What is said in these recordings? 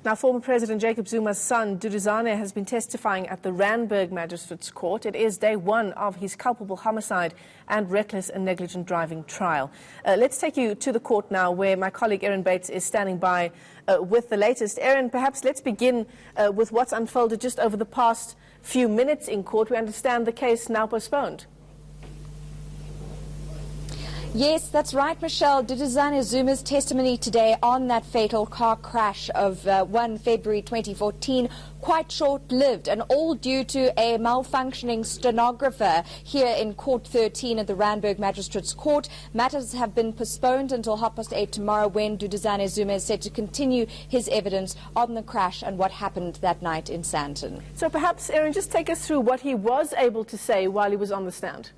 Now, former President Jacob Zuma's son, Duduzane, has been testifying at the Randburg Magistrate's Court. It is day one of his culpable homicide and reckless and negligent driving trial. Let's take you to the court now, where my colleague Erin Bates is standing by with the latest. Erin, perhaps let's begin with what's unfolded just over the past few minutes in court. We understand the case now postponed. Yes, that's right, Michelle. Duduzane Zuma's testimony today on that fatal car crash of 1 February 2014, quite short-lived, and all due to a malfunctioning stenographer here in Court 13 at the Randburg Magistrate's Court. Matters have been postponed until 8:30 tomorrow, when Duduzane Zuma is set to continue his evidence on the crash and what happened that night in Sandton. So perhaps, Erin, just take us through what he was able to say while he was on the stand.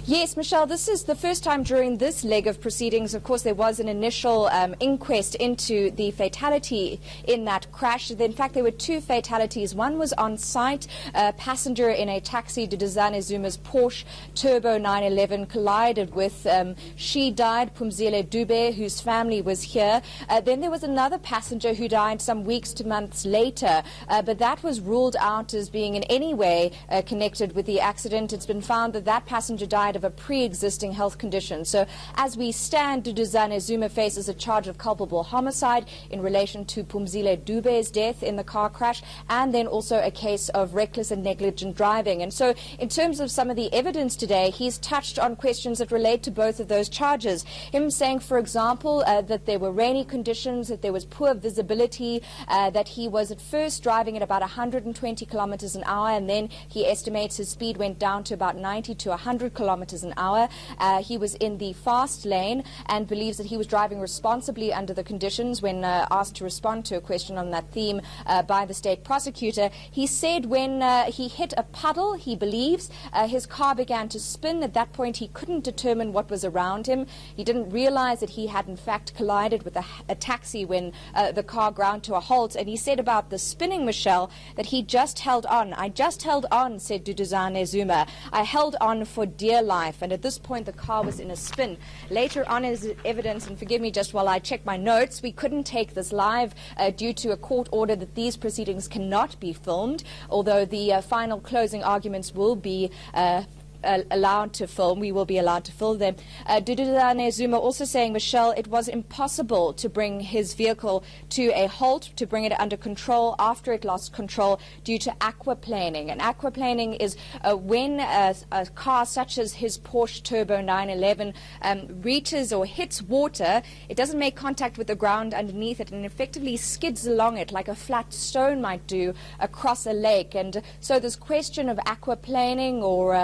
Yes, Michelle, this is the first time during this leg of proceedings. Of course, there was an initial inquest into the fatality in that crash. In fact, there were two fatalities. One was on site. A passenger in a taxi, Duduzane Zuma's Porsche Turbo 911, collided with. She died, Phumzile Dube, whose family was here. Then there was another passenger who died some weeks to months later, but that was ruled out as being in any way connected with the accident. It's been found that that passenger died of a pre-existing health condition. So as we stand, Duduzane Zuma faces a charge of culpable homicide in relation to Phumzile Dube's death in the car crash, and then also a case of reckless and negligent driving. And so in terms of some of the evidence today, he's touched on questions that relate to both of those charges. Him saying, for example, that there were rainy conditions, that there was poor visibility, that he was at first driving at about 120 kilometers an hour, and then he estimates his speed went down to about 90 to 100 kilometers an hour. He was in the fast lane and believes that he was driving responsibly under the conditions. When asked to respond to a question on that theme by the state prosecutor, he said when he hit a puddle, he believes, his car began to spin. At that point, he couldn't determine what was around him. He didn't realize that he had in fact collided with a taxi when the car ground to a halt. And he said about the spinning, Michelle, that he just held on. I just held on, said Duduzane Zuma. I held on for dear life. And at this point, the car was in a spin. Later on as evidence, and forgive me just while I check my notes, we couldn't take this live due to a court order that these proceedings cannot be filmed, although the final closing arguments will be allowed to film. We will be allowed to film them. Duduzane Zuma also saying, Michelle, it was impossible to bring his vehicle to a halt, to bring it under control after it lost control due to aquaplaning. And aquaplaning is when a car such as his Porsche Turbo 911 reaches or hits water, it doesn't make contact with the ground underneath it and effectively skids along it like a flat stone might do across a lake. And so this question of aquaplaning or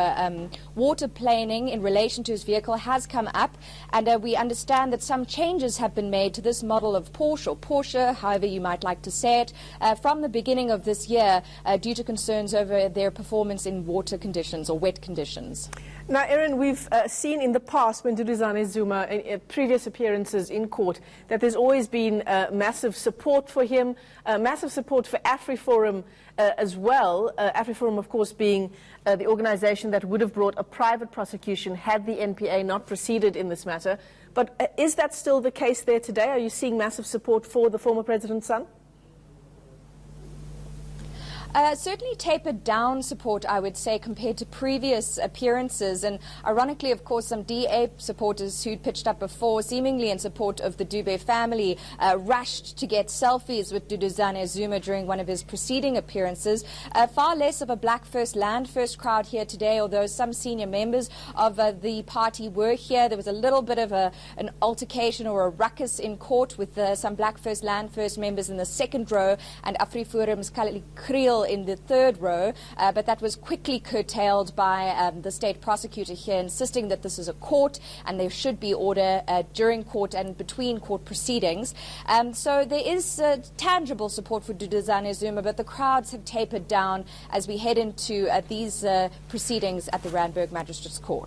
water planing in relation to his vehicle has come up, and we understand that some changes have been made to this model of Porsche, or Porsche, however you might like to say it, from the beginning of this year due to concerns over their performance in water conditions or wet conditions. Now, Erin, we've seen in the past when Duduzane Zuma, in previous appearances in court, that there's always been massive support for him, massive support for AfriForum as well. AfriForum, of course, being the organization that would have brought a private prosecution had the NPA not proceeded in this matter. But is that still the case there today? Are you seeing massive support for the former president's son? Certainly tapered down support, I would say, compared to previous appearances. And ironically, of course, some DA supporters who'd pitched up before, seemingly in support of the Dube family, rushed to get selfies with Duduzane Zuma during one of his preceding appearances. Far less of a black first, land first crowd here today, although some senior members of the party were here. There was a little bit of an altercation or a ruckus in court with some black first, land first members in the second row and AfriForum's Kali Kriel in the third row, but that was quickly curtailed by the state prosecutor here, insisting that this is a court and there should be order during court and between court proceedings. So there is tangible support for Duduzane Zuma, but the crowds have tapered down as we head into these proceedings at the Randburg Magistrate's Court.